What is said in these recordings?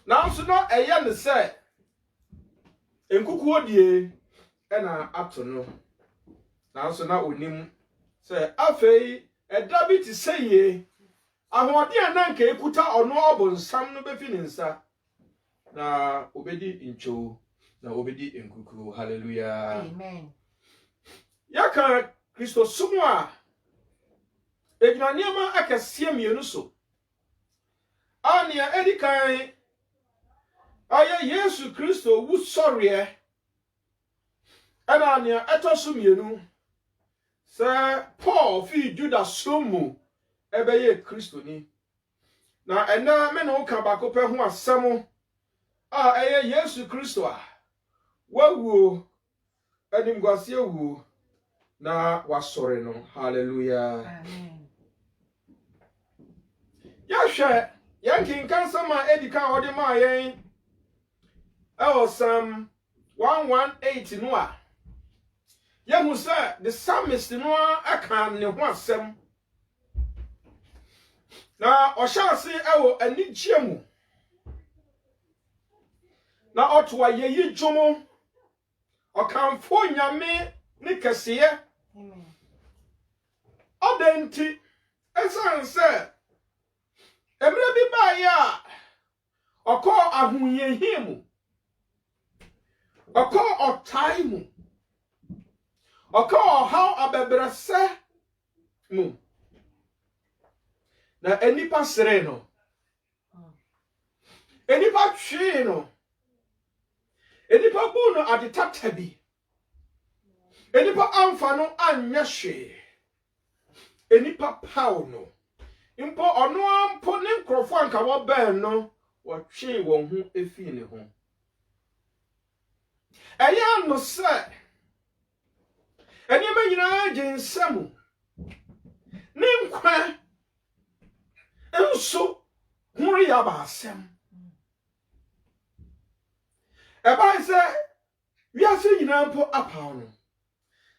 Now so no eya ne say enkuku odie na ato no. Now so na onim say afei eda bi ti say ye ahode ananka ekuta ono obonsam no befi ne nsa na obedi incho na obedi enkuku. Hallelujah. Amen. Yaka Kristo sumu a egina niama akasie mienu so. Ania edikan aya Yesu Kristo wu sɔreɛ ɛna ania ɛtɔso mienu sɛ Paul fi Juda somu ɛbɛyɛ Kristo ni na ɛna me no ka baako pɛ ho asɛm a ɛyɛ Yesu Kristo a wawu animguasie wu na wasɔre no. Hallelujah. Amen. Yahwɛ yankin kansama edika ode ma yen Psalm 118 no a yahu sɛ the psalmist no aka ne ho asɛm na ɔhyɛ ase anigye mu na ɔto ayeyi dwomo ɔkamfo nyame ne kɛseɛ. Amen. Ɔdenti ɛsan sɛ emre bi ba ya ɔkɔ ahoyehi mu ɔkɔ ɔtai mu ɔkɔ ɔhaw abebrɛsɛ mu na enipa sere no enipa twi no enipa bu no adetata bi enipa amfa no anyɛ hwe enipa paw no impo ono ampo ne nkrofo anka wo ben no wɔtwe wɔn ho efi ne ho ɛyɛ no sɛ ɛnema nyinaa gye nsɛm ne nkwa nso huri ya ba asɛm ɛba sɛ wiase nyinaa mpo apaw no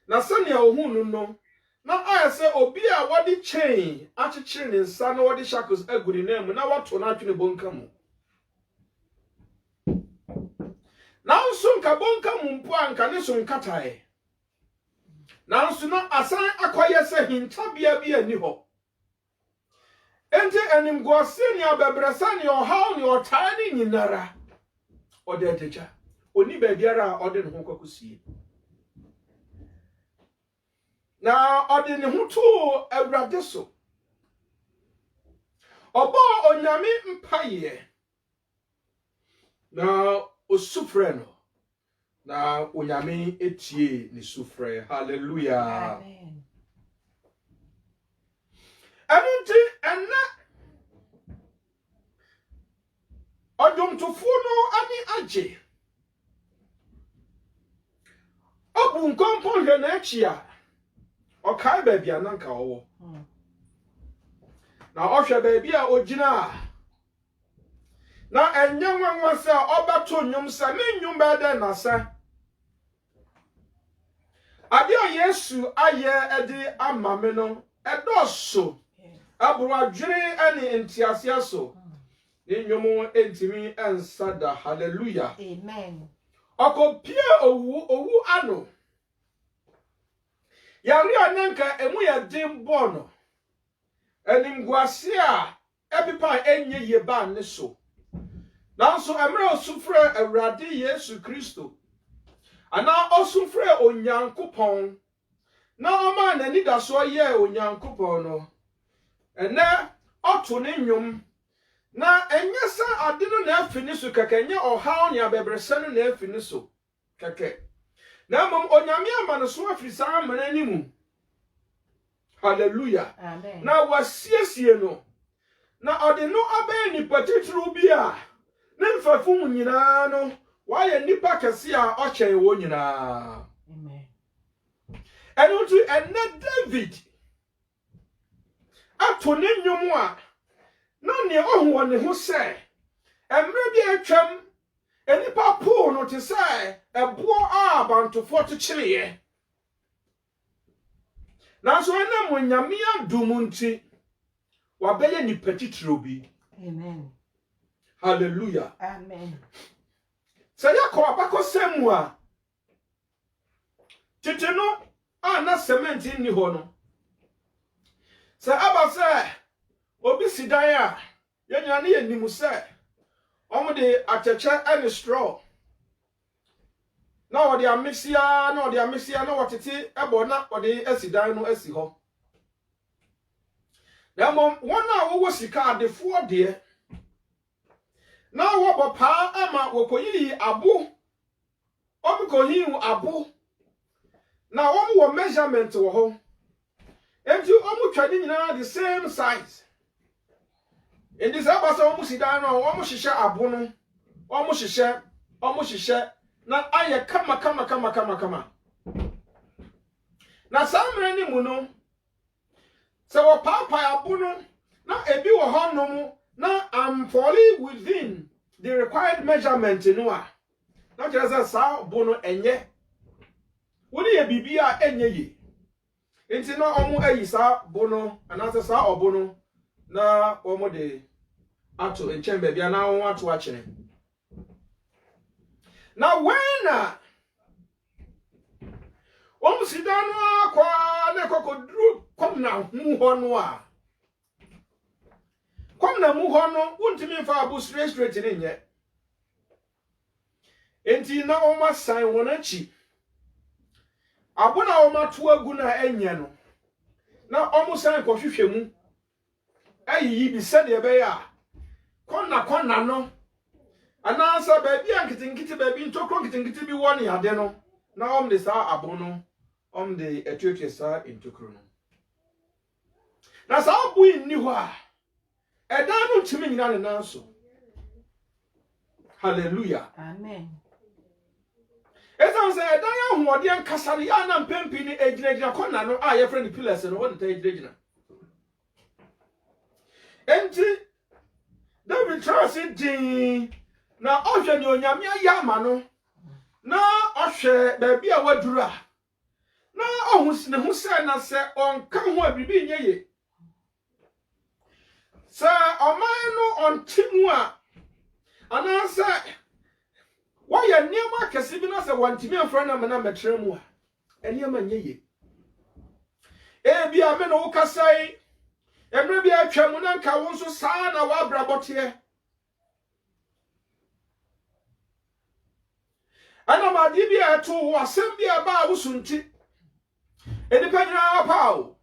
na sɛnea ohunu no na ayese obi a wodi chain achichiri ne nsa na wodi shackles aguri na mu na wato na atwene bonka mu na nso nka bonka mu mpo anka ne so nkatae na nso na asan akoye se hintabia bi ani ho ente animguase ni abebresa ni ohaw ni otae ni nyinara ode adeja oni ba biara ode ne ho kwakusie na ode ne ho to awurade so obo onyame mpaye na osufre no na onyame etie ne sufre. Hallelujah. Amen. Anunti enna odumtofo no ani agye obu nkompo hwe na achi a okai ba bia nanka owo na ohwe ba bia ogina na enye nwanwa se obato nyum se me nyum ba de na se ade o Yesu aye edi amame no edoso aburu adwene ani entiasia so ni nyum entimi ensada. Hallelujah. Amen. Okopie owu ano yari ananka emu ya dimbo no animguase a epipa enye yeba ne so nanso emre osufre awurade Yesu Kristo ana osufre onyankopon na oma na nidaso ye onyankopon no ene oto ne nwum na enye sa ade no na afini so keke enye ohaw ne abebrese no na afini so keke na mom onyame amane so afisa amana ni mu. Hallelujah. Amen. Na wasiesie no na ode no abe ni patitru bi a ne mfafu nyina no waye nipa kese a ochen wo nyina. Amen. Eno tu ene David ato ne nwom a na ne ohwo ne ho se emre bi atwam enipa po no te se ebo a bantofo to kyereye na so ena monyame adumunti wabeye ni patitro bi. Amen. Hallelujah. Amen. Say yakọ abakọ semu a tete no na cement ni ho no. Say aba say obi sidan a yenya ne yanimu say omo de acheche and straw na odi amixia na watete ebo na odi asidan no asi ho. Na mom wona wo sika adefo de na wo bopa ama wokoyi abo omukoyi abo na wo measurement wo ho enti omu twade nyina the same size. In this abasa omu sidan no omu hihye abo no omu hihye na aye kama na samre ni mu no se wo papa abo no na ebi wo ho no mu na am falling within the required measurement no a na just sa abo no enye woni ye bibia enye yi enti na omu ayi sa abo no anase sa abo no na omu de ato enchembe bia na won ato a kire. Now when sidano akwa na kokodru komna hu ho no a komna mu ho no untimi fa abu straight ni nye enti na oma san won achi abuna oma to agu na enye no na omu san ko hwehwe mu ayi bi se de be ya konna no anansa baby ankitingiti baby ntokro nkitingiti bi woni ade no na de sa abono de etwetwe sa ntokro no na sa abu inni ho a edan no ntimi nyina ne nanso. Hallelujah. Amen. Esan se edan ya hoode ankasare ya na mpempi ni ejinagina konna no a ye friend pillars no won ta ejinagina enti David trust din na ohwe ni onyame ayama no na ohwe baby a wadura na ohun ne hu se na se onka ho abibi nyeye se oman no ontimu a ananse waya niema kese bi na se wantimi afra na me na metremu a eniema nyeye bia me no wukasai emre bia atwamu na nka wo nso saa na wabrabote ana ma di bia to wasem bia ba wusunti enipa nyina pawo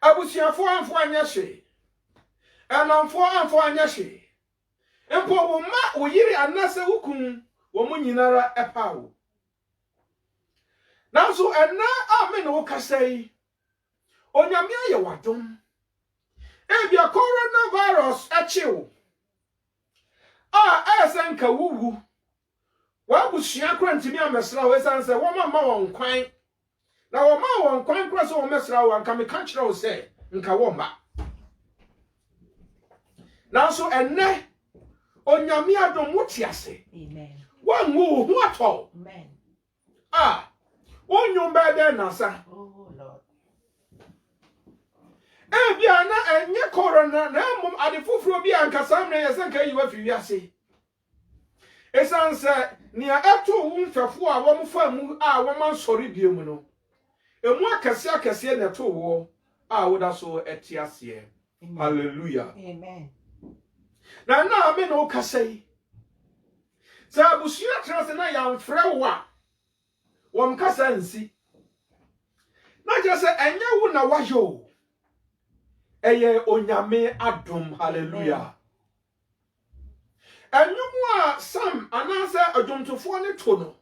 abusiafo anfo anyahye anamfo anfo anyahye empo wo ma wo yiri anase wukun wo mu nyinara epawo nanso enna ame no wukasai onyame aye wadom ebia coronavirus achiwo esenka wuwu wabusua kwantimi amesra we sanse wo ma won kwan na wo ma won kwan kro so wo mesra wo anka me ka kire wo se nka wo mba nanso enne onyame adom wotiase. Amen. Wangu hu ato. Amen. Onyum bede nasa. Oh Lord. Bia na enye corona na mum ade foforo bia ankasa mre yesenka yiwa fi wiase esanse nia eto wu mfefo a wo mfa mu a wo man sori bia mu no emu akase na to wo a wo da so etiase. Hallelujah. Amen. Na ame no kasai sa abusia transe na ya mfre wo a wo mkasa nsi na je se enye wo na wayo eye onyame adom. Hallelujah. Enyumu a sam ananse adwomtofo ne to no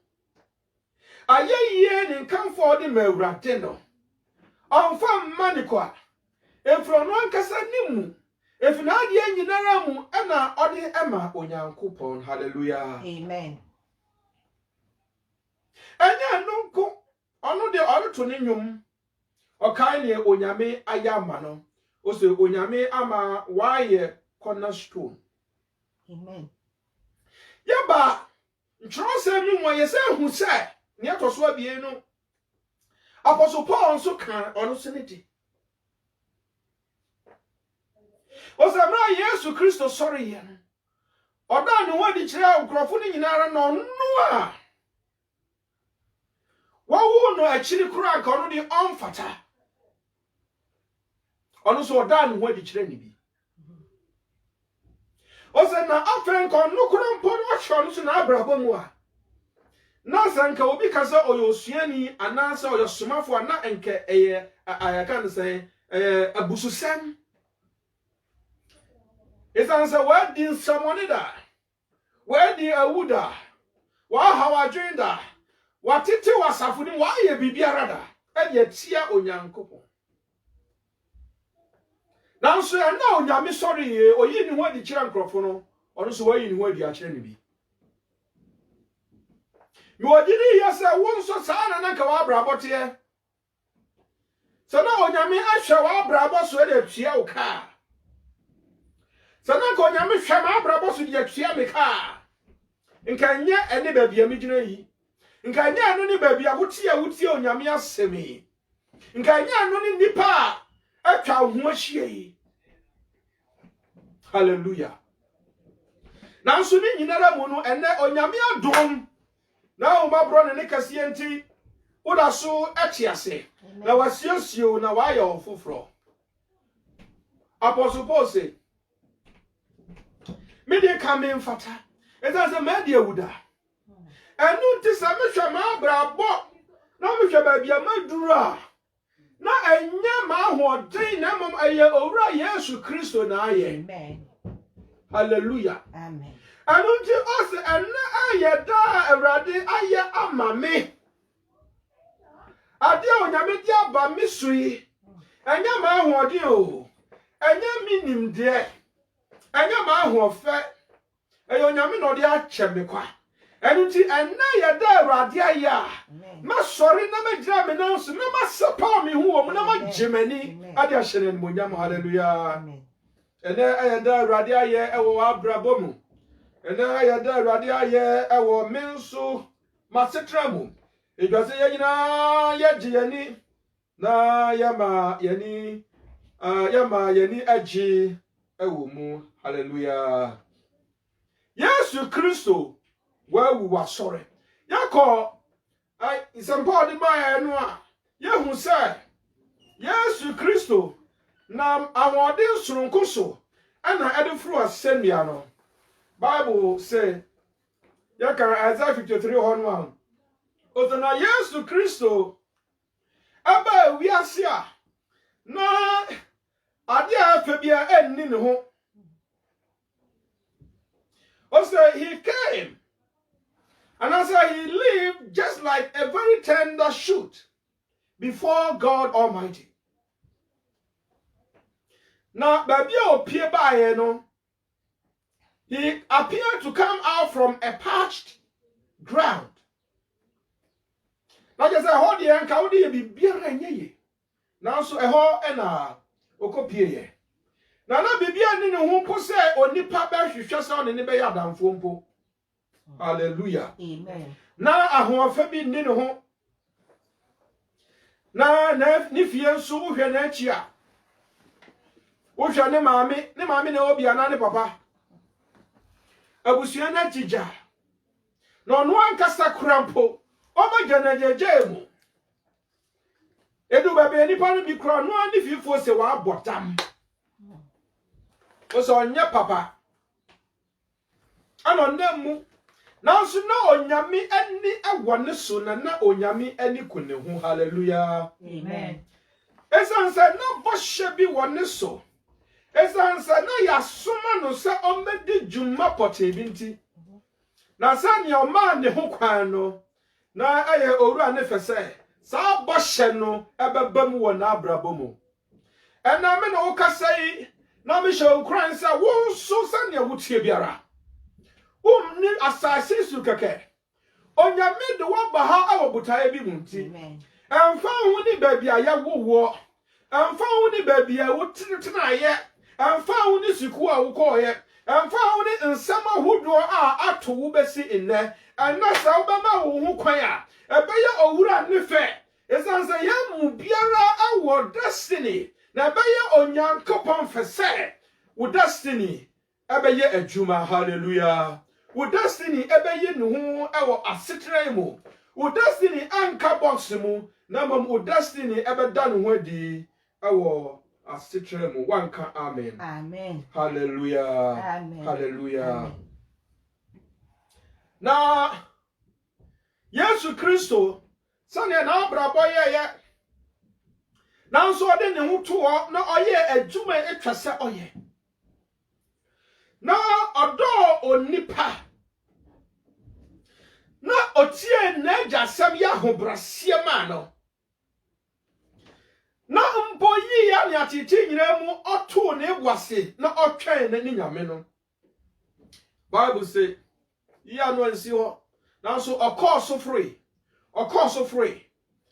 ayeye ne nkamfo de mawurade no onfa maniko a efro no ankasa nimu efina ade nyinara mu na ode ema onyankopon. Hallelujah. Amen. Enya nunko onu de oruto ne nyum okai ne onyame ayama no ose onyame ama waye cornerstone. Amen. Yaba ntrose mi mo yese hu se ne atoso abie no Apostle Paul nso kan ono seneti osamra Yesu Kristo sorry ye Oda ne ho di kire nkrofo ne nyinara no no a wo no akiri kura ka no di onfata ono so oda ne ho di kire ni bi o se na afen ko no kura mpo no hwo no so na abrabo mu a na sanka obi kasa oyosuani anansa oyosomafo na enke ayaka ne se abususem esansa wadi nsomoni da wadi awuda wa hawadwinda watete wasafuni wa ye bibiara da eye tia onyankopon nanso ya na onyame sori ye oyi ni ho di kira nkrofo no ono so wayi ni ho di akire ni bi mi odiri yase wonso saa na nka wa brabote so na onyame ahwe wa brabo so de tua wo ka so na nka onyame hwe ma brabo so de tua me ka nka nye ene ba bia mi gina yi nka nye anu ni ba bia wutie onyame asemi nka nye anu ni nipa atwa ho ahie yi hallelujah nanso ni nyinara mu no ene onyame adom na o mabro ne kase enti woda so etiase na wasiosio na waya ofofro apostle Paul say me de kame mfata eza me de awuda enu nti se me hwe ma brabo na me hwe ba bia madura na enya ma hoden na mom aye owura Yesu Kristo na aye amen hallelujah amen anu nti ose enne aye da awrade aye amame ade onyame di aba misui enya ma hoden o enya minim de enya ma hofe eyo onyame no de acheme kwa enu nti enne ye da awrade aye a ma sori na ma gira me na so na ma sepa me hu o na ma gemani ade ahyere mo nyam hallelujah amen ene aye da awrade aye ewo abrabomu ene aye da awrade aye ewo menso masetramu ejwase ye nyina ye giyani na yama yani agi ewo mu hallelujah Yesu Kristo wa wu wasore yakọ isempo di ba enu a yehu se Yesu Kristo na awode nsoronko so ana edefuru asemia no Bible say yakara Isaiah 53 1 Ozana Yesu Kristo aba wiase a na ade afebia enni ne ho also he came and as he lived just like a very tender shoot before God Almighty. Now, baby, no, he appeared to come out from a parched ground. Like I said, how the encounter be beer ye. Now, so a ho and a okopie. Now, na bibia ni no ho say oni pa ba hwehwe sa oni ne be ya damfo mpo. Hallelujah. Amen. Na ahoafa bi ni ne ho. Na ni fie nso wo hwe na achi a. Wo hwe ne maame na obi ana ne papa. Abusua na jija. No no ankasa kurampo. Oba janajeje mu. Edu ba be nipa no bi kura no ani fifo se wa abotam. Oso onye papa. Ano nemu. Nanso na onyame ani awone so na onyame ani kune hu hallelujah amen esansa na boshe bi wone so esansa na yasoma no se omedi djuma pote binti na sani o ma ne ho kwan no na aye owura ne fese sa boshe no ebebam wo na abrabomu ena me no kasai na me show kran sa wo so sani awotie biara ni asase su keke onyame de wo ba ha awobutae bi munti emfa hu ni ba bia ya wowo emfa hu ni ba bia wo tintina ye emfa hu ni siku a wo koye emfa hu ni nsama hodo a ato wo besi enne enna sa wo ba ma wo hu kwan a ebeye owura ne fe esanse ya mu biara awo destiny na ebeye onyankopon fese wo destiny ebeye adwuma. Hallelujah. Wo destiny ebeye ne ho ewo asetre mu. Wo destiny anka box mu na mom wo destiny ebeda ne ho adi ewo asetre mu. Wanka amen. Amen. Hallelujah. Amen. Hallelujah. Amen. Na Yesu Kristo sane na abrabo ye na nso ode ne ho to na oye adwuma etwase oye na odo onipa na otie na agyasam ya hobrasie ma no na mpo yi ya ne atete nyina mu oto na ebuase na otwen na ni nyame no. Bible say ya no ansi ho na nso okoso free.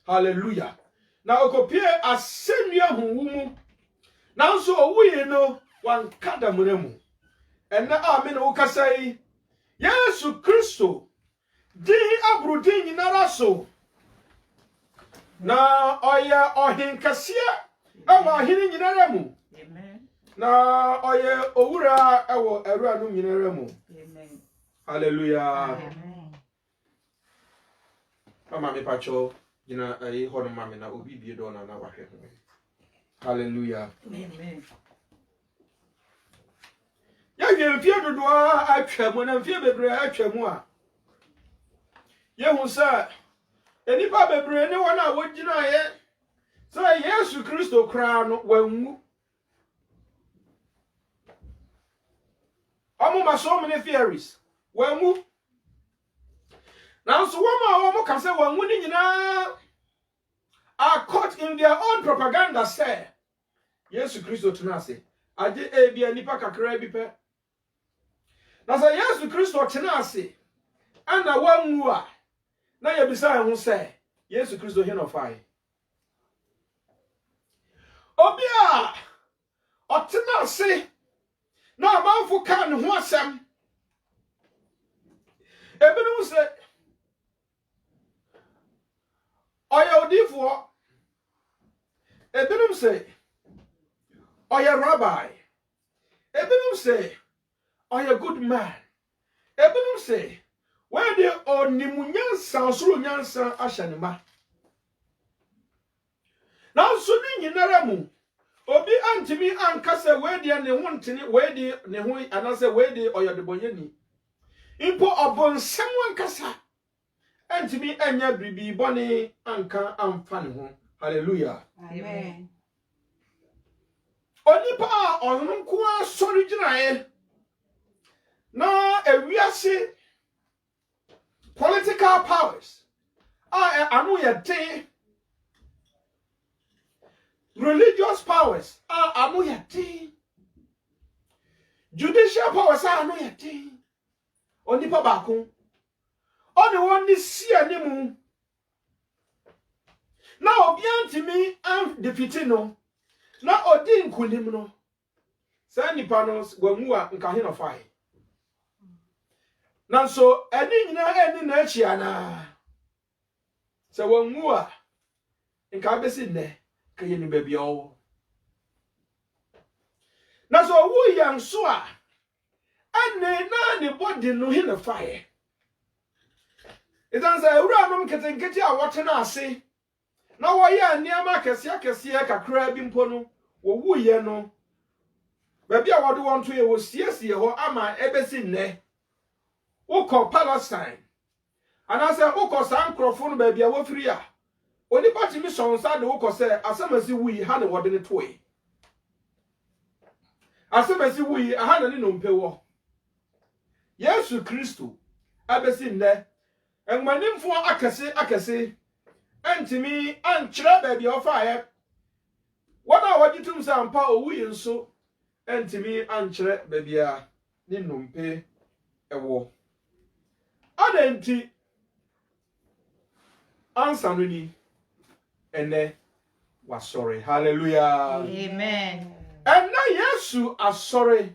Hallelujah. Na okopie asennua huwu na nso owuye no wankada muramu ena amen wo kasai Yesu Kristo di abrudin nyinara so na oya ohinkase ewo ahini nyinara mu. Amen. Na oya owura ewo erua no nyinara mu. Amen. Hallelujah. Amen. Mama me pacho gina hono mama na obi bie do na wahwe ho. Hallelujah. Amen. Ya mfie dodo atwam na mfie bebre atwam a yehu sa enipa bebre ne wona wogina ye sa Yesu Kristo kra no wanwu amuma so many theories wanwu now so woman can say wanwu ni nyina are caught in their own propaganda say Yesu Kristo tena se ade ebia nipa kakra bi pe na say Yesu Kristo tena se ana wanwu a na yebisa ho say Yesu Kristo he no fai obia otena se na amanfo kan ho asem ebinu se oya odifo ebinu se oya rabbi ebinu se oya good man ebinu se when the onimunyansa suru nyansa ahyanema na so ni nyinara mu obi antimi ankase wedi ne ho ntene wedi ne ho anase wedi oyodebonyani impo obonsem ankasa antimi anya bibi bone anka amfa ne ho. Hallelujah. Amen. Onipa onunko asori ginae na ewiase political powers anu ye religious powers anu ye judicial powers anu ye onipa baako oni woni si animu na obi antimi am defeat no na odi nkunim no sa nipa no gwamu a nka he no fai nanso eni nyina eni na achi ana se wanwu a nka besi ne ka ye ni baby o na so wu yan so a ane na ne body no he no fai itan say ewura nom ketenketi a wote na ase na wo ye aniama kese kakra bi mpo no wo wu ye no baby a wode won to ye wo siesie ho ama ebesi ne woko Palestine anase woko sankrofo no baby a wo firi a oni pati mi sonsa de woko se asemasi wi ha ne wode ne toyi asemasi wi ha ne no mpewo Yesu Kristo abesi ne enmanimfo akase antimi ankyerɛ baabi a ɔfaeɛ wɔn a wɔgyetum sɛ ampa owuyi nso antimi ankyerɛ baabi a ne nnompe ɛwɔ adanti ansa no ni ene wasɔre. Hallelujah. Amen. Ɛna Yesu asɔre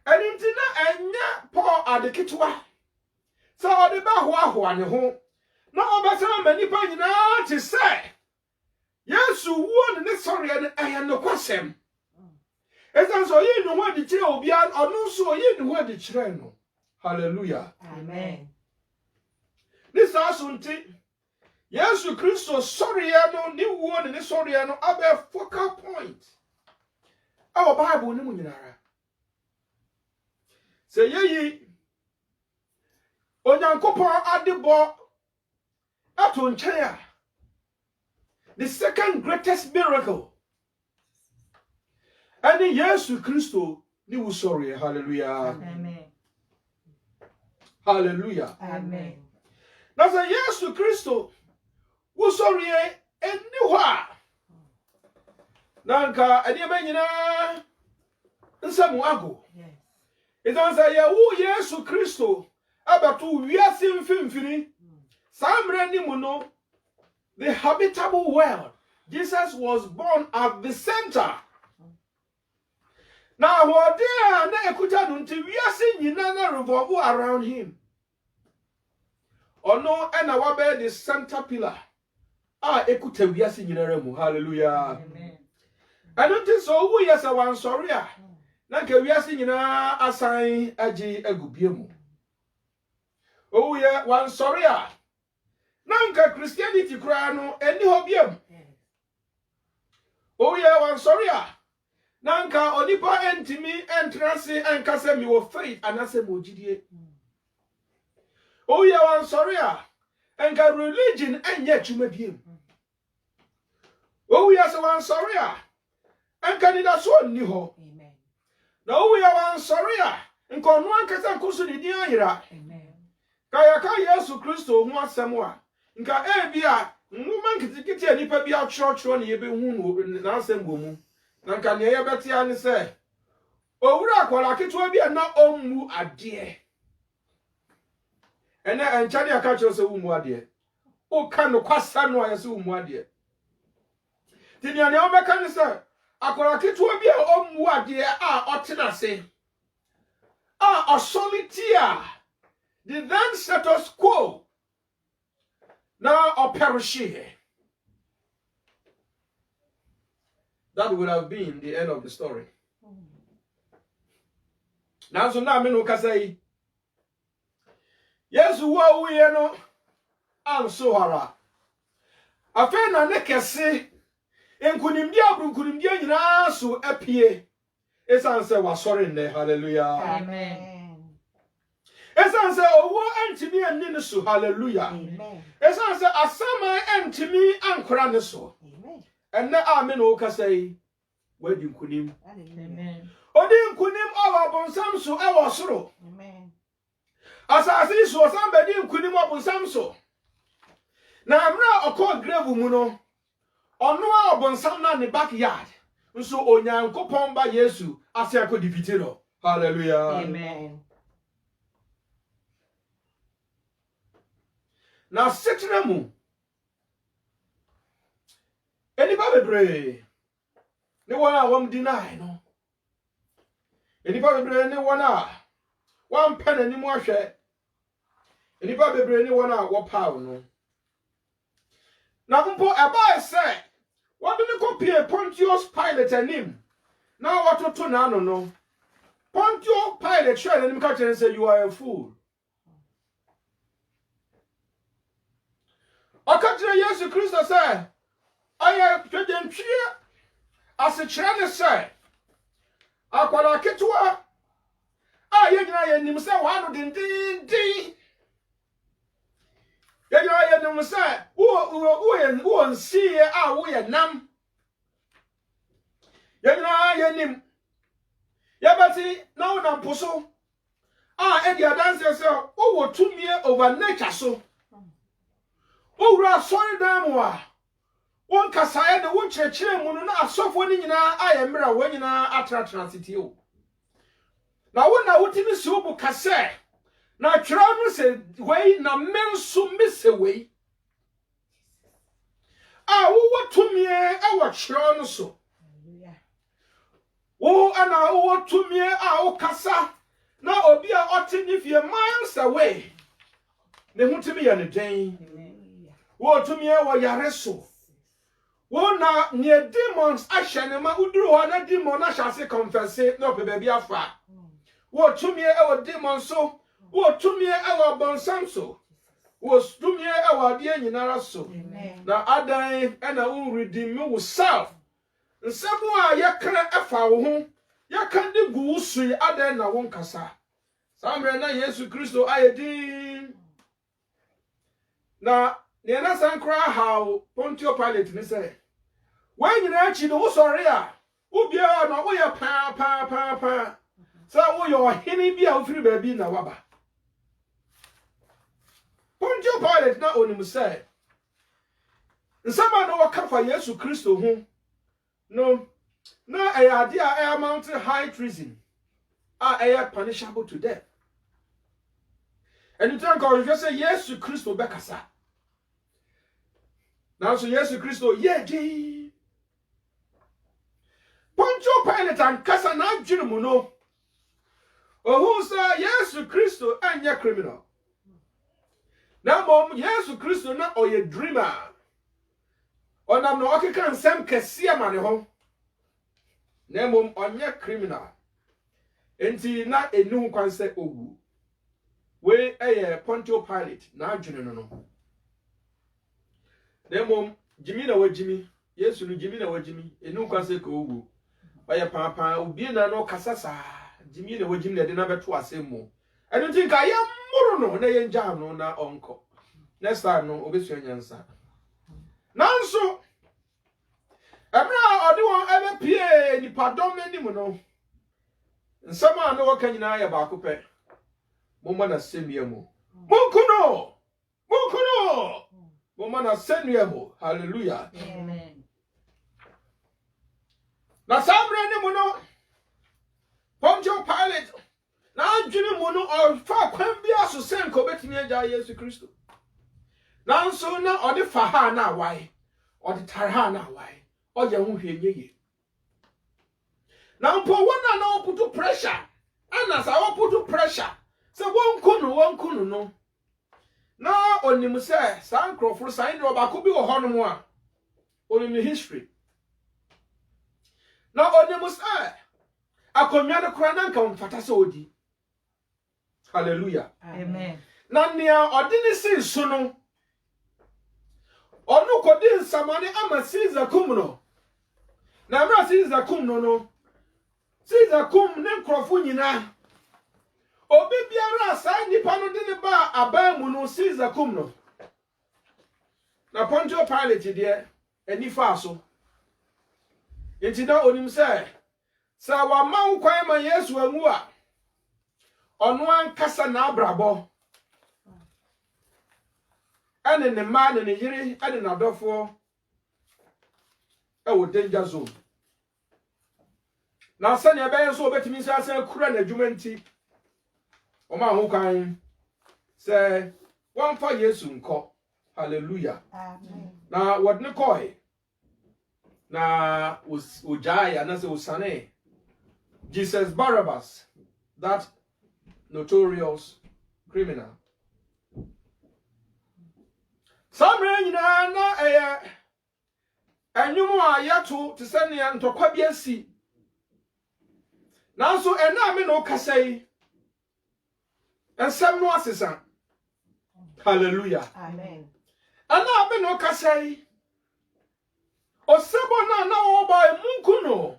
ɛninti na ɛnya Paul adeketwa sɛ ɔde bɛhoahoa ne ho na obesema manipa nyina te se Yesu wo ne sɔre ne ɛyɛ no kwasɛm Esan so ye no ho di kire obi an ono so ye no ho di kire no. Hallelujah. Amen. This asunti Yesu Kristo sorry no ni wo ni sorry no abe focal point. Our Bible ni mu nyinara. Say ye Onyankopon adebo ato nkyɛn a the second greatest miracle and Yesu Kristo ni wo sorry. Hallelujah. Amen. Hallelujah. Amen. Now say Yesu Kristo wo sorry anywhere. Nanka adiyama nyina nsamu ago. Yes. It don't say wo Yesu Kristo abatu wiase mfimfini. Samre ni mu no the habitable world. Jesus was born at the center. Now what there na ekuta no nti wiase nyina na revolve around him. Ono na wabe the center pillar. Ekuta wiase nyina remu. Hallelujah. Amen. I don't think so. Who yes a one sorry. Na ke wiase nyina asan agi agubiemu. Oh yeah, one sorry. Nanka Christianity kura no eni hobiem. Oh yeah, one sorry. Nanka onipa entimi entrance enkase mi wo faith anase mo gidie. Oh yeah, one sorry. Enka religion enye twuma biem. Oh yeah, so one sorry. Enka ni da so ni ho. Amen. Na oh yeah, one sorry. Enka no ankasa nkusu ni din ahira. Amen. Kaya ka Yesu Kristo ho asem a nka bia nwuma nkitikiti anipa bia church na yebe hu na asem gomu na nka ne yebete ane se owura akwala ketewa bia na ommu ade ene enchade aka cho se ummu ade o ka no kwasa no ayese ummu ade tinia ne obeka ne se akwala ketewa bia ommu ade otena se osolitia the then status quo now or perish. That would have been the end of the story. Now so now me no ka say yes wo we no am so hara afa na ne kese enkunimdi abrunkunimdi nyina so apie esan say wa sorry nne. Hallelujah. Amen. Esan say owo antimi anni ne so. Hallelujah. Amen. Esan say asama antimi ankora ne so. Amen. Enne amen o ka say wadi nkunim. Amen. Odi nkunim awa bonsam so e wo soro. Amen. Asasi so sam bedi nkunim obonsam so. Na amra okọ grave mu no ono a obonsam na ne backyard. Nso onyankopon ba Yesu ase akodifite no. Hallelujah. Amen. Na setra mu enipa bebre ne wona wam deny no enipa bebre ne wona wan pen ani mu ahwe enipa bebre ne wona wo paw no na mpo eba say what do you compare Pontius Pilate anim na watoto na ano no Pontius Pilate share anim ka tell say you are a fool. Okatire Yesu Kristo say aya twedentwie asekire ne say akwara ketewa yegyina yenim say wano dindindin yegyina yenim say wo nsie wo ye nam yegyina yenim yabati na wo nam poso edi adanse say wo tumie over nature so owura sorry dem wa won kasaye de won kyerɛkyerɛ mu no na asɔfo ni nyina ayɛ mra wo nyina atra city o na wo na wotimi se obu kase na twera no se wei na menso mese wei wo wotumie wo kyerɛ no so wo ana wo wotumie wo kasa na obi a ɔte ni fie miles away ne hutimi yɛ ne den wo tumie wo yare so Wona near demons ashanema uduru na demon na shase confess no pe baby afa. Wo tumie e demon so, wo tumie e bonsam so. Wo tumie e de nyinara so. Na adan e na wo redeem yourself. Nsemu a yakra efa wo ho, yakan de gu sui adan na won kasa. Samre na Yesu Kristo ayedin. Na ne na sankra how Pontius Pilate ni say when you actually no sorry a ubia na wo ya pa sa wo yo hini bia wo firi baabi na waba Pontius Pilate na onim say nsama no wakafa Yesu Kristo ho no na ayade a amount high treason a punishable to death and you think God just say Yesu Kristo bekasa now so Yesu Kristo ye Pontius Pilate and kasa na adwene mu no who say Yesu Kristo anya criminal na mom Yesu Kristo na oye dreamer onam no okeka nsem kese amane ho na mom anya criminal enti na enu kwan se ogu we Pontius Pilate na adwene no na mom jimi na wajimi Yesu no jimi na wajimi enu kwan se ko ogu oye papa obi na no kasasa jimi na wajimi na de na beto asem enu tin ka ye muru no na ye nja no na onko next time no obesu nyansa nanso emra odi won ebe pie ni padom anim no nsama no waka nyina ya ba ko pe mo na semia mu munkuno mo na semia mu hallelujah Amen. Na samre ni mu no Pontius Pilate na adwene mu no fa kwan bia so sen ko betimi agya Yesu Kristo nanso na odi fa ha na wai odi tar ha na wai oje hu hwenye na mpo wona na oputu pressure ana sa oputu pressure se wonkunu no na onim se san crofo san de obako bi wo hono mu a onim history na onim se akonwa de kora na nka mfata se odi hallelujah Amen. na nia odini si so no onu kodi nsamane ama Caesar kum no na mra Caesar kum no Caesar kum ne nkrofo nyina obi biara sa nipa no de ne ba aban mu no Caesar kum no na Pontius Pilate de ani fa so enti na onim se sa wa ma nkwan ma Yesu anwu a ono ankasa na abrabo ane ne ma ne yiri ane na dofo e wo danger zone na sane ebe so obetimi se ase kura na dwuma nti o ma ho kan se wan fa Yesu nko hallelujah Amen. na wodne koi na ujaya na se usane Jesus Barabbas, that notorious criminal. Samre nyina na enyumu a yato te sene ya ntokwa bia si. Nanso ena me no kasai. Ensem no asesa. Hallelujah. Amen. Ana me no kasai. Osebo na oba munkuno.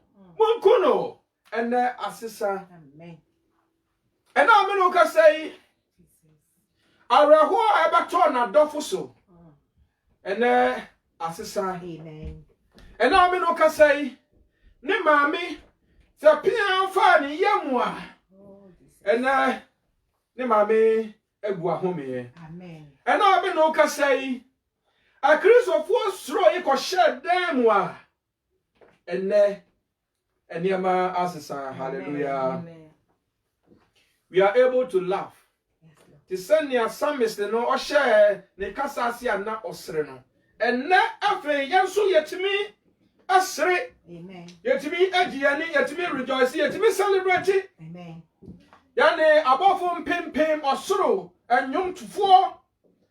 Ene asesa. Amen. Ena me no kasai. Araho abato na dofo so. Ene asesa. Amen. Ena me no kasai. Ne maami se pia fa ni yamwa. Ene ne maami egu ahome. Amen. Ena me no kasai. A Christopher sro iko shed dem wa. Ene Eniama asesa. Hallelujah. Amen. We are able to laugh. Yes, Lord. The senior psalmist no o share ne kasa asia na osre no. Enne afi yenso yetimi asre. Amen. Yetimi agiani, yetimi rejoice, yetimi celebrate. Amen. Yane abofo mpempem osoro enwom tufo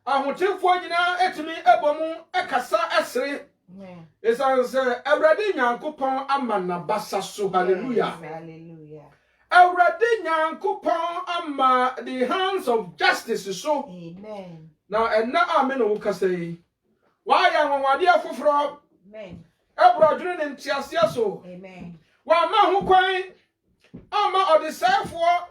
ahotefo nyina etimi ebomu ekasa asre Amen. Esan se Awurade Nyankopɔn ama na basa so. Hallelujah. Hallelujah. Awurade Nyankopɔn ama the hands of justice so. Amen. Na enna amen wo kasa yi. Wa ya nwade afoforo. Amen. Ebrodwene ne ntiasia so. Amen. Wa ma ho kwan ama odisefo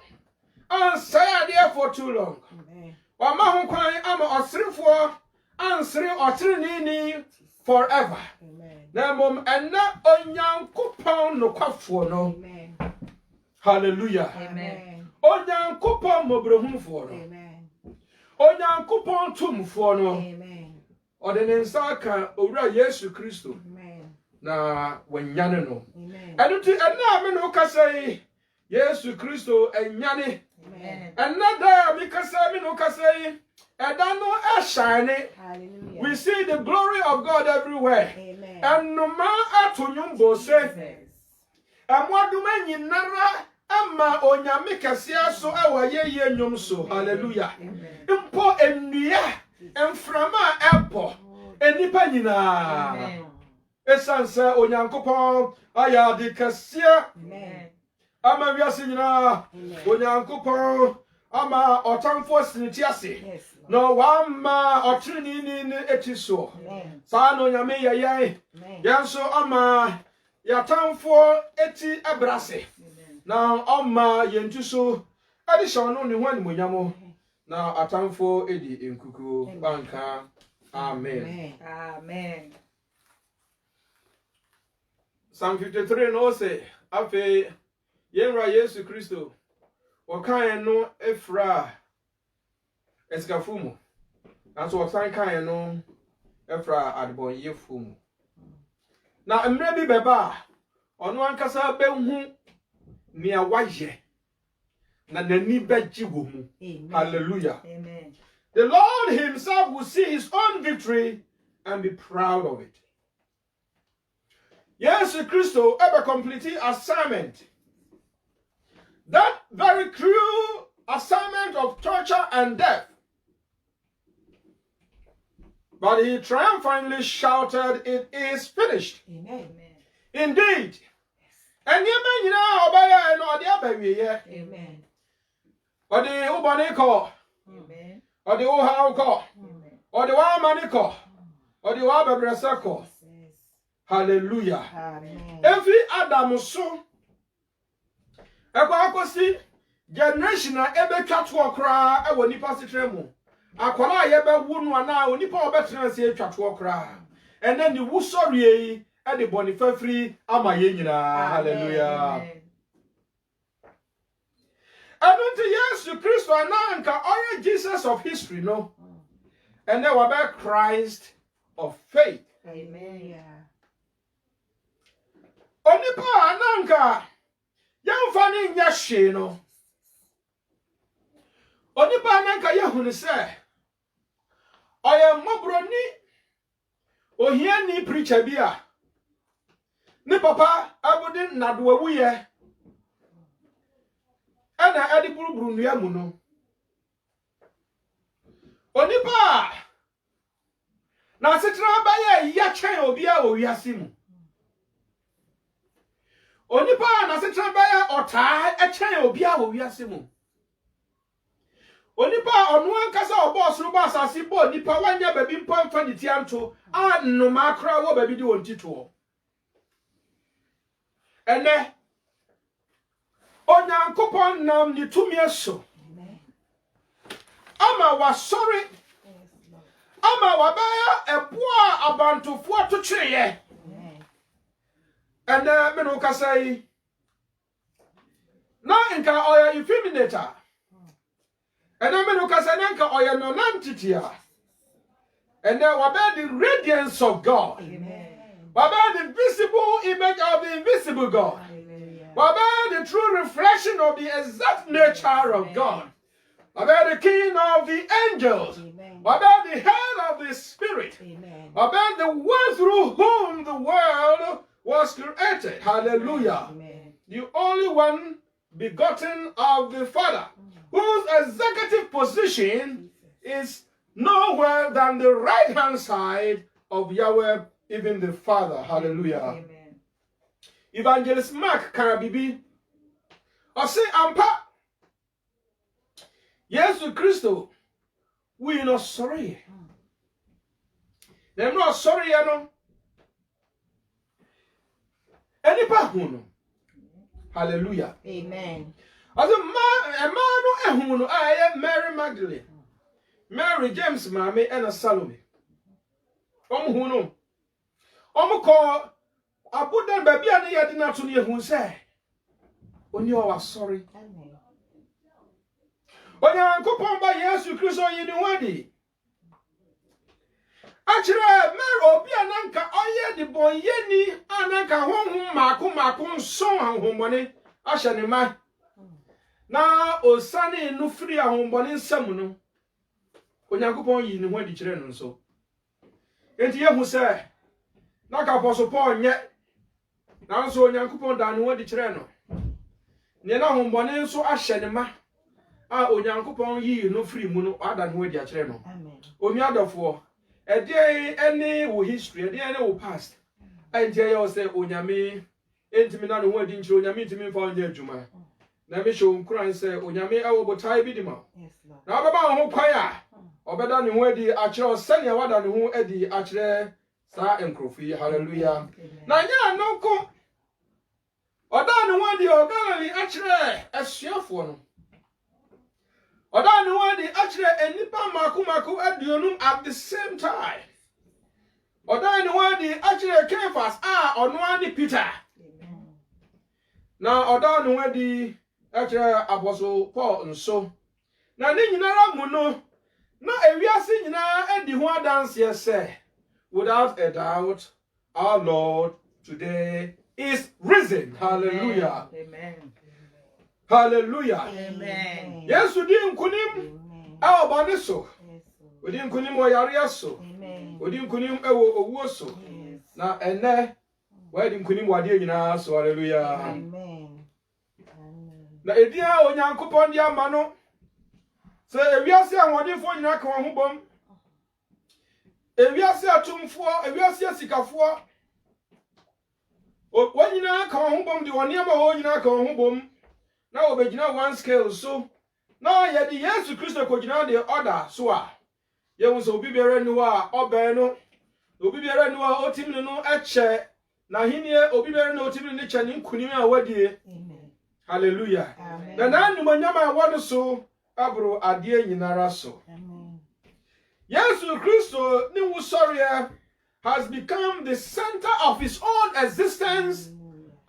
ansaya there for too long. Amen. Wa ma ho kwan ama osrefo ansere otrene forever. Amen. Na mom enna onyankopɔn no kwafo no. Amen. Hallelujah. Amen. Onyankopɔn mobrehunfo no. Amen. Onyankopɔn tumfo no. Amen. Ode ne nsa ka owura Yesu Kristo Amen. na wanyane no. Amen. Enuti enna me no kasa yi Yesu Kristo enyane. Amen. Enna da me kasa me no kasa yi eda no e shine. Hallelujah. We see the glory of God everywhere. Amen. And no man atonyumbo say amwaduma nyinara ama onyame kase so awayeye nyum so. Hallelujah. Mpo enua emframa ebo enipa nyina. Amen. Esanse onyankopon aya de kase Amen. ama wiase nyina. Onyankopon ama otamfo siniti ase. Yes. No wama otrini ni etiso. Amen. Sa no nyame yeye. Amen. Yanso ama yatamfo eti abrase. Na oma yentuso adi shono ne ho animonyamo na atamfo edi enkuku banka. Amen. Amen. Amen. Psalm 53 no say afi yenra Yesu Kristo wakan no efra eskafumu. Anso wakan kan no efra adbonyefumu. Na emre bi beba ono ankasa behu Nia waje na nani beji wo mu. Hallelujah. Amen. The Lord himself will see his own victory and be proud of it. Yes, Christo ever complete assignment. That very cruel assignment of torture and death. But he triumphantly shouted, "It is finished." Amen. Indeed. And you may obey and or the other. Amen. Or the Ubani call, Amen. or the Ohao call, Amen. or the Wamani call, or the Wababrasa call. Hallelujah. Amen. Every Adam so. Ekwakosi generation na ebe twatwo okra e woni pasitremu. Akwara ye be wunu ana oni pa obetran se twatwo okra. Ene ni wusori e de bonifafri ama ye nyina. Hallelujah. Amen. Anunti Yesu Kristo ananka oye Jesus of history no. And then wabe Christ of faith. Amen. Onipa ananka yamfa ni nya hwe no. Onipa ananka yehunu se oye mobroni ohiani preacher bia ni papa abudin nadwawu ye ana adi buruburu nua mu no. Onipa na setra baye ya chen obi a owiase mu. Onipa na setra baye ota e chen obi a owiase mu. Onipa onu ankasa obo soro ba asase bo onipa wanya babi mpa mfa ni tianto anuma akra wo babi di won tito. Ene Onyankopon nam ni tumi eso. Ama wasori ama wabaya eboa abantofo atotweye. Ene me no kasai na nka oya infeminator. Ene me no kasai na nka oya nonantitia. Ene wabaya the radiance of God. Wabaya the visible image of the invisible God. Wabaya the true reflection of the exact nature of God. Wabaya the king of the angels. Wabaya the head of the spirit. Wabaya the one through whom the world was created. Hallelujah. The only one begotten of the Father, whose executive position is nowhere than the right hand side of Yahweh even the Father. Hallelujah. Amen. Evangelist Mark Karabibi. I say, Ampa. Yes, Christo. We not sorry. They're not sorry, you know. Any pahuno. Hallelujah. Amen. As a man no I am Mary Magdalene. Mary James Mame and a Salome. Huno. Call Abudan baby and ya dinner to you who say. When you are sorry. Amen. When you are coupon by Jesus Christ on you wedding. Actually, Mary Obiananka, oh yeah, the boy Yenny, Ananka home, Makum, so home money, Ashanima. Now, O Sunny, no free a home bonnet, Samuno. When you coupon you know the children so. And here who say, Naka Apostle Paul yet. Now, so young coupon down what the children. Nena home bonnet so Ashanima. Ah, O young coupon ye no free mono, other than with your children. Amen. O me other for. A day any wo history, a day any wo past. I tell you, say, Onyame, intimate and wedding to Onyame to me for your Juma. Now, me show Christ say, Onyame, I will be tied with him. Yes, Lord. Now, about who choir, or better than where the actual senior one than who Eddie actually star and Crofi. Hallelujah. Now, yeah, no go. Or done one the organ actually a chef one. Or that one the actually a nipa maku at the same time. Or that one the actually came fast on one the Peter. Amen. Now or that one the actually Apostle Paul and so. Now then you know muno. No we are seeing now and the one dance here say without a doubt our Lord today is risen. Hallelujah. Amen. Hallelujah. Amen. Yes, we didn't kunim. Our baniso. We didn't kunim or yariaso. We didn't kunim ewo owoso. Na ene. We didn't kunim wadi na so hallelujah. Amen. Na edia onyankopon dia mano. Se ewiase ahodefo nyina ka ho bom. Ewiase atumfo, ewiase asikafo. O wanyina ka ho bom di woniama ho nyina ka ho bom. Now we begin one scale so. Now ye the Jesus Christ ko gina the order so a. Ye won so obi biara ni wa oben no. Obi biara ni wa otim no eche. Na hinie obi biara na otim ni che ni nkunim a wadie. Amen. Hallelujah. Amen. Na nanu manyama wa no so abro ade nyinara so. Amen. Jesus Christ ni wo sorry has become the center of his own existence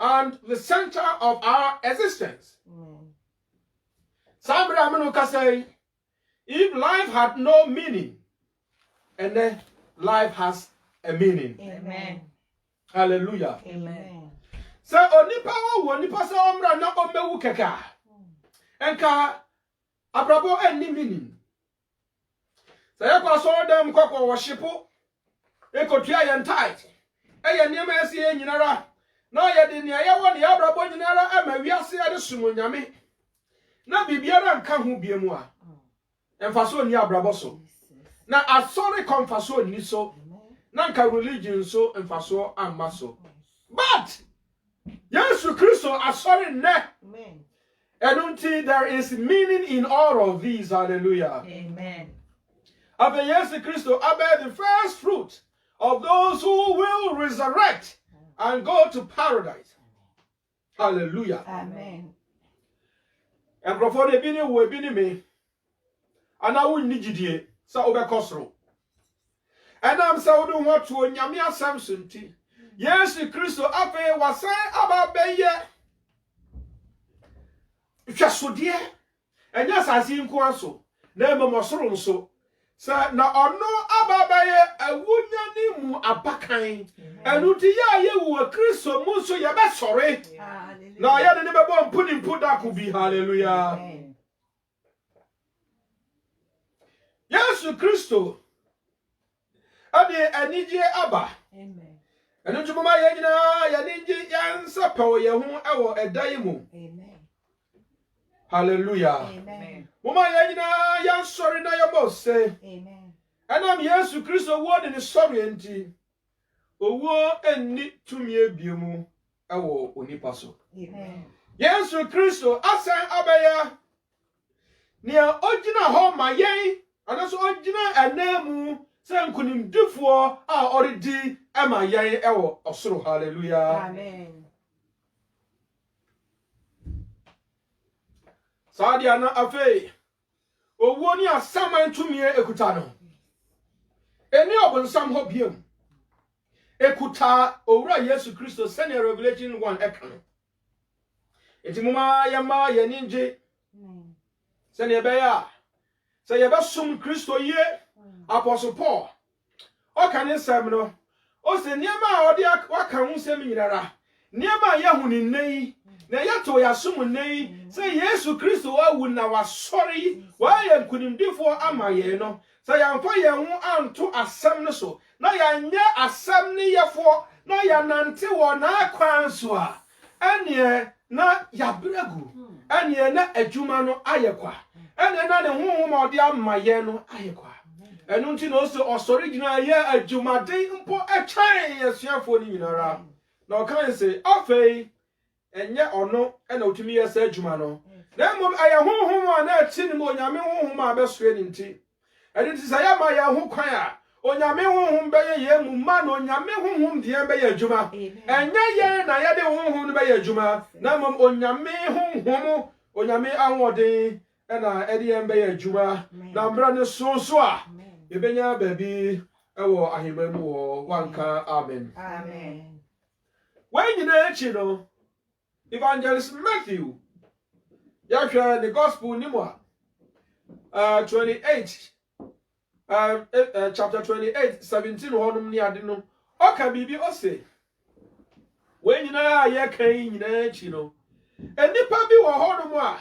and the center of our existence. Somebody can say, if life had no meaning, and then life has a meaning. Amen. Hallelujah. Amen. So onipa wo nipa se omra na omewu keka. Enka abrabo any meaning. So ya kwa so dem kwakwa worship ekotua ye tight. Eye niam ase ye nyinara. Na ye de ne ye wo ne abrabo nyinara ama wiase ade sumu nyame. Na bibiara nka ho biemu a. Emfaso ni abrabo so. Na asori konfaso ni so. Na nka religion so emfaso amma so. But Jesus Christ asori ne. Amen. And until there is meaning in all of these. Hallelujah. Amen. After Jesus Christ, I the first fruit of those who will resurrect and go to paradise. Hallelujah. Amen. And Crawford ebini wo ebini me. And I will need you. So over Cosro. And I'm so do what to Nyamia Samson tea. Yes, Christ ape was saying about Baye. Just so dear. And yes, I see him so. Never more so. Sir, na ono ababaye awunya ni mu abakan enuti ya ye wo Kristo mu so ye be sore na ya de ne be bo mpuni mpuda ku bi hallelujah. Amen. Yesu Kristo ade anije aba Amen. enu tumuma ye nyina ya ninji yansa pawo ye hu ewo edai mu. Amen. Hallelujah. Amen. Mama ye nyina yan sore na ye bo say Amen. and I'm Yesu Kristo word in the story enti owo enni tumi ebiemu ewo onipa so. Amen. Yesu Kristo asan abaya ne ogina ho ma yen anaso ogina anamu se nkunimdifo a oredi ema yen ewo osoro. Hallelujah. Amen. Sadia na afei owo ni asaman tumie ekuta no eni obonsam ho biem ekuta owura Yesu Kristo sene Revelation 1 ekano enti muma yama yeninje sene ebeya se yebesum Kristo ye Apostle Paul o kan nsem no o se niema a odi waka hu nsem nyirara niema ya hu ni nei na yato ya sum nei se Yesu Kristo awu na wasori wa ye nkunimdifo amaye no se yamfa ye hu anto asem no so na yanye asem ni yefo na yanante wo na akwan so a ene na yabregu ene na adwuma no ayekwa ene na ne honhom odi amaye no ayekwa enu nti no so osori gina ye adwumaden mpo atwan yesuafo ni nyinara na o kan se afei enye ono ena otumi yesa adwuma no na mom aya honhom a na ati ni mo onyame honhom a besoe ni nti eni ti sa ya ma ya ho kwan a onyame honhom beye ye mu ma no onyame honhom de beye adwuma enye ye na ye de honhom no beye adwuma na mom onyame honhom onyame ahoden ena ede beye adwuma na mbra ne so a yebenya baby ewo ahemamu wo wanka. Amen. Amen. When you know echi no Evangelist Matthew yahwe the gospel nimwa 28 chapter 28 17 honum ni ade no oka bibi o se when you know ye kan nyina echi no enipa bi wo honum a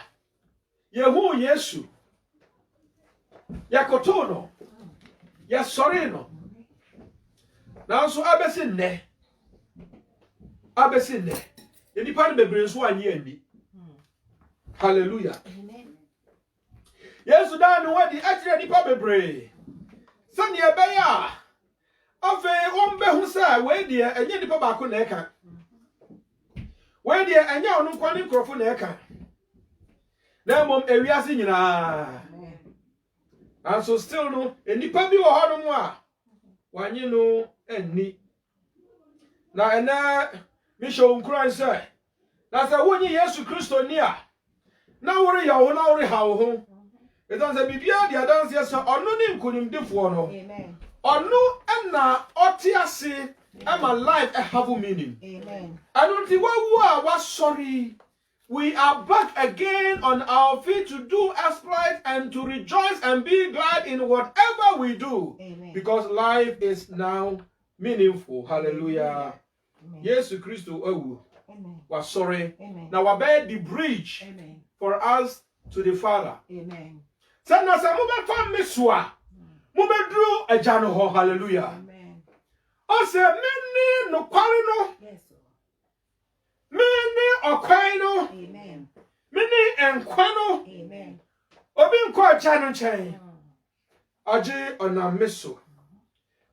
yehu Yesu yakoto no ya sorry no na so abesi ne enipa no bebre so anye ani. Hallelujah. Amen. Yesu da no wadi akire nipa bebre sane ebeya afi ombe hu sa we die enye nipa ba ko na eka we die enye onu kwani nkrofo na eka na mom ewiase nyina. And so still no enipa bi wo hono mu a wanye no enni na ena mi show nkran say na say wonyi Yesu Kristo ni a na wori ya wo na wori ha wo ho e don say bibia dia dance yes onu ni nkunimdifo no. Amen. Onu ena otiase ama life a have meaning. Amen. And until wa sorry, we are back again on our feet to do exploit and to rejoice and be glad in whatever we do. Amen. Because life is now meaningful. Hallelujah. Amen. Yesu Kristo awu. Amen. Was sorry. Amen. Now we bear the bridge Amen. for us to the Father. Amen. Say na say mo be fam mesua. Mo be dru agya no ho. Hallelujah. Amen. O say meni no kware no. Yes. Meni okwan no. Amen. Meni enkwa no. Amen. Obi nkwa agya no chen. Age onameso.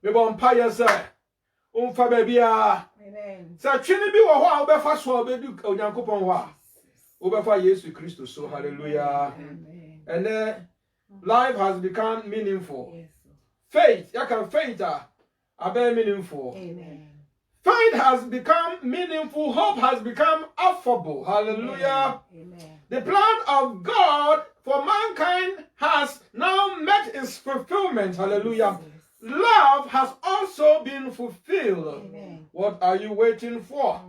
Me bon pa yesa. Umfa bebia. Amen. Sa twini bi wo ho a obefa so obedu onyankopon ho a. Obefa Yesu Kristo so. Hallelujah. Amen. And life has become meaningful. Yes. Faith, you can faith are very meaningful. Amen. Faith has become meaningful. Hope has become affable. Hallelujah. Amen. The plan of God for mankind has now met its fulfillment. Hallelujah. Love has also been fulfilled. Amen. What are you waiting for?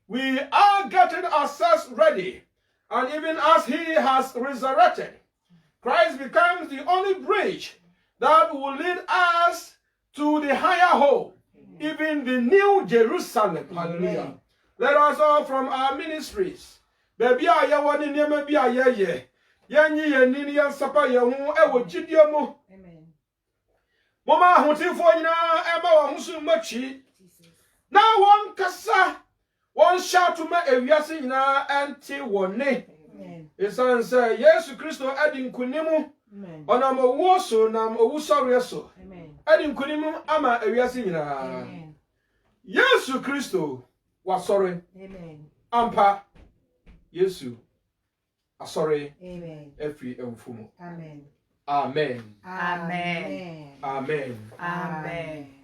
We are getting ourselves ready. And even as He has resurrected, Christ becomes the only bridge that will lead us to the higher home, even the new Jerusalem. Hallelujah. Let us all from our ministries. Baby, I want to name be a ye. Yanyi yenini yan sapa ye hu ewo jidie mu. Amen. Mama ahotifo nyina ema wa husu machi. Na won kasa won shout ma ewiase nyina enti wone. Amen. Esan say Yesu Kristo adi nkunimu. Amen. Onam owo so nam owu sori so. Amen. Adi nkunimu ama ewiase nyina. Amen. Yesu Kristo wasɔre Amen. ampa Yesu asɔre Amen. efiri awufo mu. Amen. Amen. Amen. Amen. Amen.